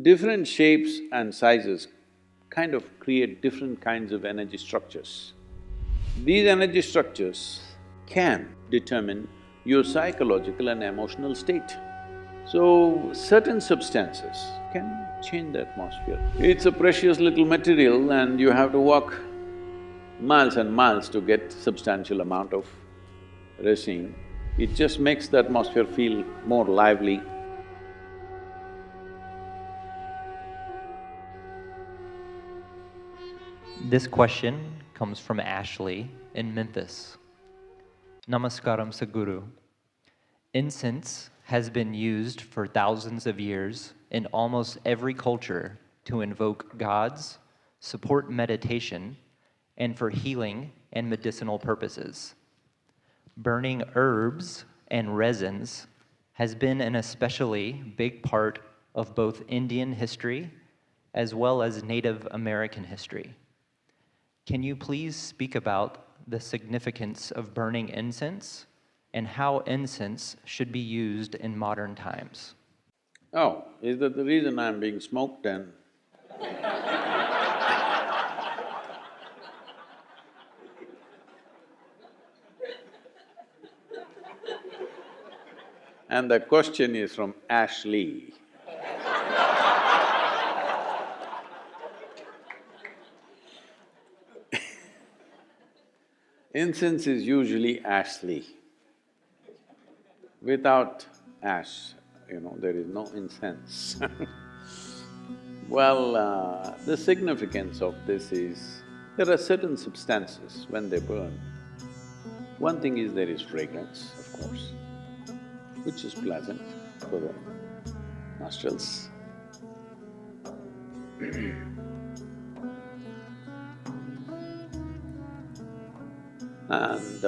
different shapes and sizes kind of create different kinds of energy structures. These energy structures can determine your psychological and emotional state. So, certain substances can change the atmosphere. It's a precious little material and you have to walk miles and miles to get substantial amount of resin. It just makes the atmosphere feel more lively. This question comes from Ashley in Memphis. Namaskaram Sadhguru. Incense has been used for thousands of years in almost every culture to invoke gods, support meditation, and for healing and medicinal purposes. Burning herbs and resins has been an especially big part of both Indian history as well as Native American history. Can you please speak about the significance of burning incense and how incense should be used in modern times? Oh, is that the reason I'm being smoked then? And the question is from Ashley. Incense is usually Ashley. Without ash, there is no incense. Well, the significance of this is, there are certain substances when they burn. One thing is there is fragrance, of course, which is pleasant for the nostrils. And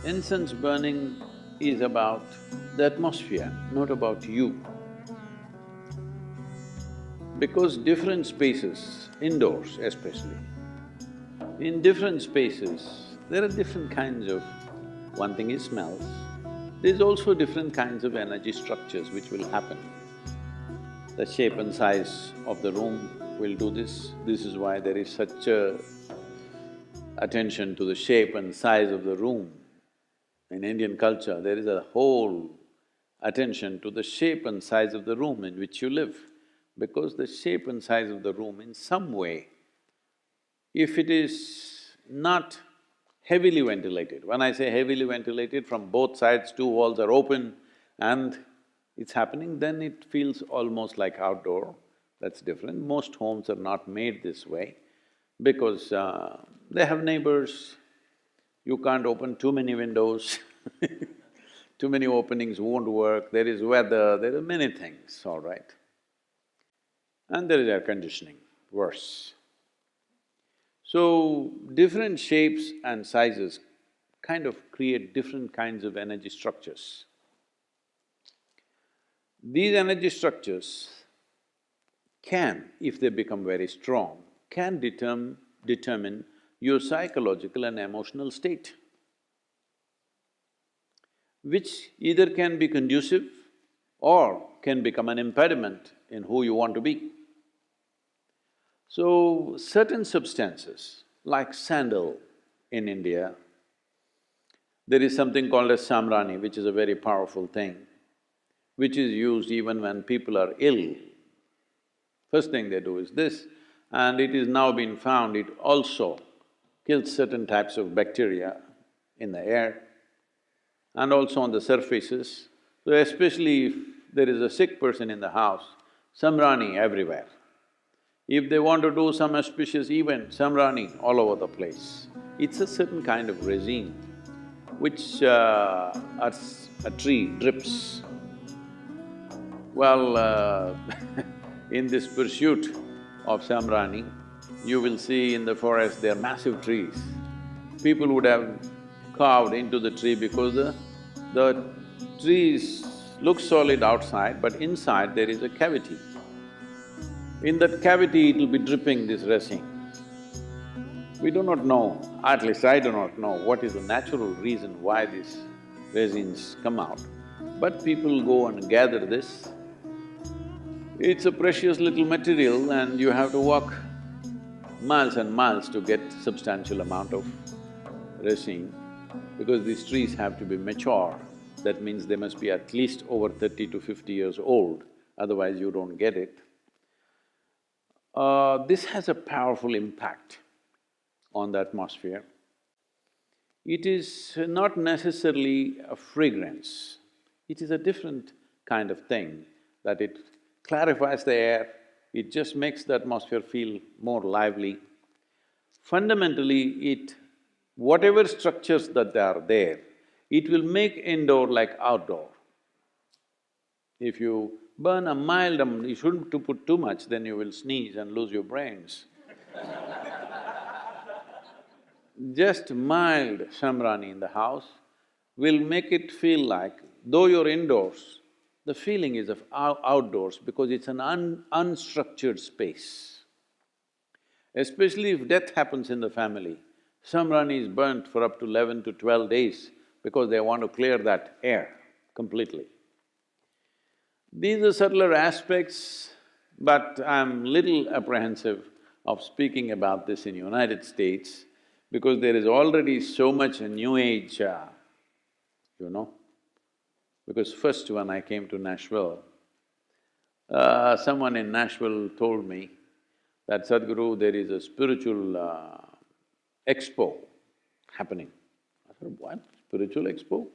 incense burning is about the atmosphere, not about you. Because different spaces, indoors especially, in different spaces, there are different kinds of… one thing is smells, there's also different kinds of energy structures which will happen. The shape and size of the room will do this. This is why there is such a attention to the shape and size of the room. In Indian culture, there is a whole attention to the shape and size of the room in which you live, because the shape and size of the room in some way, if it is not heavily ventilated, when I say heavily ventilated, from both sides, two walls are open and it's happening, then it feels almost like outdoor. That's different. Most homes are not made this way because they have neighbors, you can't open too many windows too many openings won't work, there is weather, there are many things, all right. And there is air conditioning, worse. So, different shapes and sizes kind of create different kinds of energy structures. These energy structures can, if they become very strong, can determine your psychological and emotional state, which either can be conducive or can become an impediment in who you want to be. So, certain substances, like sandal in India, there is something called as samrani, which is a very powerful thing, which is used even when people are ill. First thing they do is this, and it is now been found it also kills certain types of bacteria in the air and also on the surfaces. So especially if there is a sick person in the house, samrani everywhere. If they want to do some auspicious event, samrani all over the place. It's a certain kind of resin which a tree drips. Well, in this pursuit of samrani, you will see in the forest there are massive trees. People would have carved into the tree because the trees look solid outside, but inside there is a cavity. In that cavity, it will be dripping this resin. We do not know, at least I do not know, what is the natural reason why these resins come out. But people go and gather this It's a precious little material and you have to walk miles and miles to get substantial amount of resin, because these trees have to be mature. That means they must be at least over 30 to 50 years old, otherwise you don't get it. This has a powerful impact on the atmosphere. It is not necessarily a fragrance, it is a different kind of thing, that it clarifies the air, it just makes the atmosphere feel more lively. Fundamentally, whatever structures that are there, it will make indoor like outdoor. If you burn a mild, you shouldn't to put too much, then you will sneeze and lose your brains. Just mild shamrani in the house will make it feel like, though you're indoors, the feeling is of outdoors because it's an unstructured space. Especially if death happens in the family, shamrani is burnt for up to 11 to 12 days because they want to clear that air completely. These are subtler aspects, but I'm little apprehensive of speaking about this in United States because there is already so much new age, you know. Because first when I came to Nashville, someone in Nashville told me that, Sadhguru, there is a spiritual expo happening. I said, what? Spiritual expo?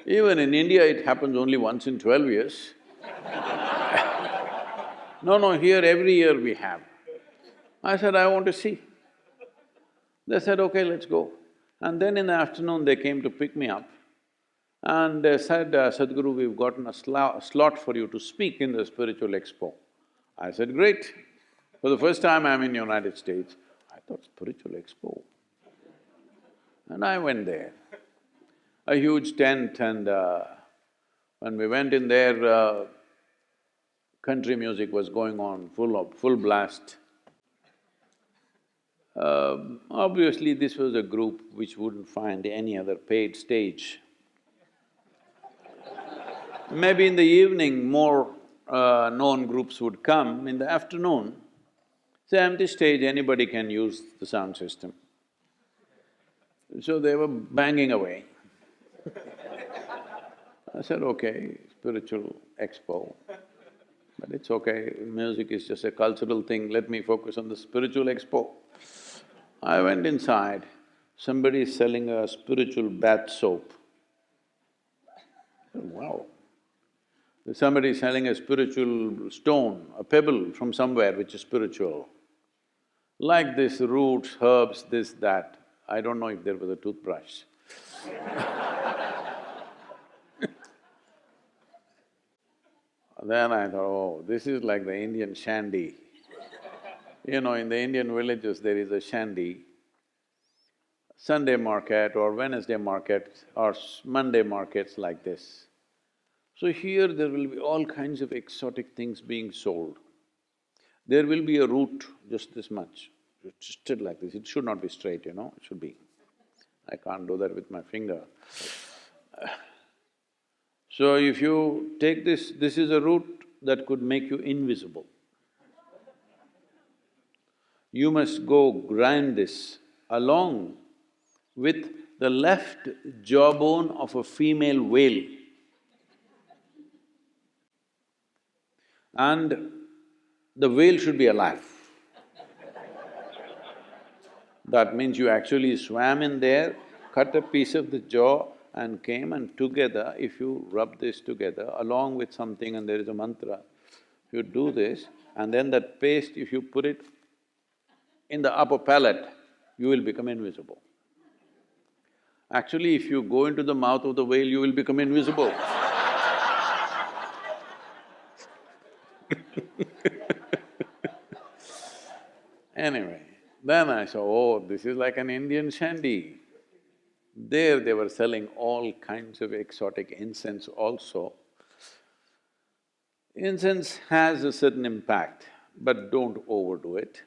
Even in India, it happens only once in 12 years. No, here every year we have. I said, I want to see. They said, okay, let's go. And then in the afternoon, they came to pick me up and they said, Sadhguru, we've gotten a slot for you to speak in the spiritual expo. I said, great. For the first time I'm in United States, I thought, spiritual expo. And I went there. A huge tent, and when we went in there, country music was going on, full blast. Obviously, this was a group which wouldn't find any other paid stage. Maybe in the evening, more known groups would come. In the afternoon, it's an empty stage, anybody can use the sound system. So they were banging away. I said, okay, spiritual expo, but it's okay, music is just a cultural thing, let me focus on the spiritual expo. I went inside, somebody is selling a spiritual bath soap. Wow. Somebody is selling a spiritual stone, a pebble from somewhere which is spiritual. Like this, roots, herbs, this, that. I don't know if there was a toothbrush. Then I thought, oh, this is like the Indian shandy. You know, in the Indian villages there is a shandy, Sunday market or Wednesday market or Monday markets like this. So here there will be all kinds of exotic things being sold. There will be a root just this much, twisted like this, it should not be straight, you know, it should be… I can't do that with my finger. So if you take this is a root that could make you invisible. You must go grind this along with the left jawbone of a female whale. And the whale should be alive. That means you actually swam in there, cut a piece of the jaw and came, and together, if you rub this together along with something and there is a mantra, you do this, and then that paste, if you put it in the upper palate, you will become invisible. Actually, if you go into the mouth of the whale, you will become invisible. Anyway, then I saw, oh, this is like an Indian shandy. There they were selling all kinds of exotic incense also. Incense has a certain impact, but don't overdo it.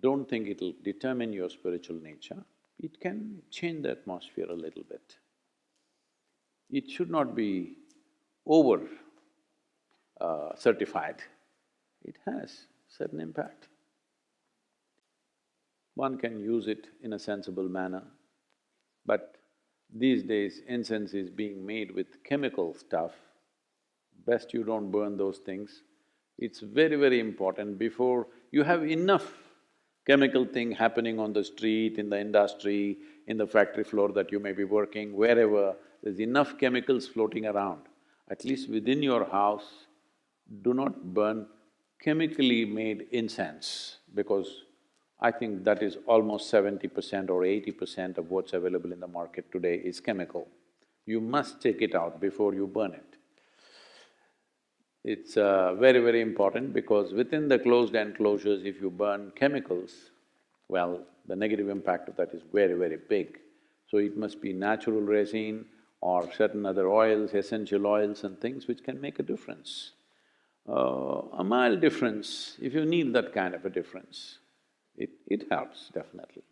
Don't think it'll determine your spiritual nature. It can change the atmosphere a little bit. It should not be over certified, it has certain impact. One can use it in a sensible manner, but these days incense is being made with chemical stuff. Best you don't burn those things. It's very, very important before… You have enough chemical thing happening on the street, in the industry, in the factory floor that you may be working, wherever, there's enough chemicals floating around. At least within your house, do not burn chemically made incense, because I think that is almost 70% or 80% of what's available in the market today is chemical. You must take it out before you burn it. It's very, very important because within the closed enclosures, if you burn chemicals, well, the negative impact of that is very, very big. So it must be natural resin or certain other oils, essential oils and things which can make a difference. A mild difference, if you need that kind of a difference, it helps definitely.